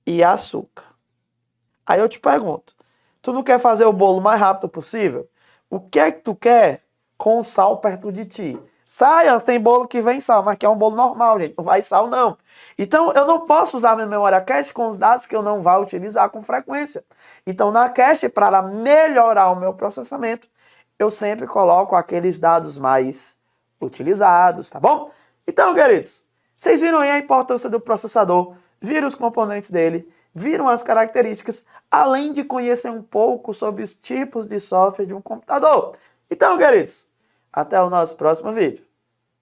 e açúcar. Aí eu te pergunto, tu não quer fazer o bolo mais rápido possível? O que é que tu quer com o sal perto de ti? Saia, tem bolo que vem sal, mas que é um bolo normal, gente. Não vai sal, não. Então, eu não posso usar minha memória cache com os dados que eu não vou utilizar com frequência. Então, na cache, para melhorar o meu processamento, eu sempre coloco aqueles dados mais utilizados, tá bom? Então, queridos, vocês viram aí a importância do processador, viram os componentes dele, viram as características, além de conhecer um pouco sobre os tipos de software de um computador. Então, queridos, até o nosso próximo vídeo.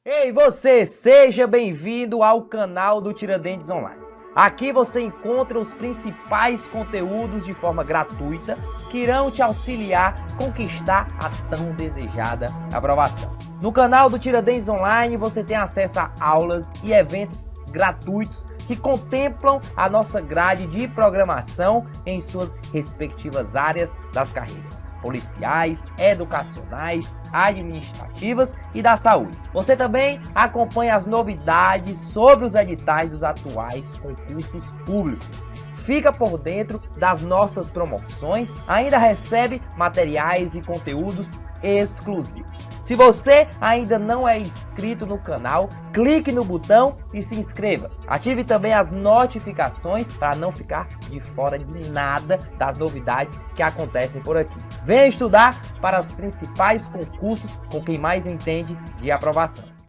Ei, você, seja bem-vindo ao canal do Tiradentes Online. Aqui você encontra os principais conteúdos de forma gratuita que irão te auxiliar a conquistar a tão desejada aprovação. No canal do Tiradentes Online você tem acesso a aulas e eventos gratuitos que contemplam a nossa grade de programação em suas respectivas áreas das carreiras policiais, educacionais, administrativas e da saúde. Você também acompanha as novidades sobre os editais dos atuais concursos públicos. Fica por dentro das nossas promoções, ainda recebe materiais e conteúdos exclusivos. Se você ainda não é inscrito no canal, clique no botão e se inscreva. Ative também as notificações para não ficar de fora de nada das novidades que acontecem por aqui. Venha estudar para os principais concursos com quem mais entende de aprovação.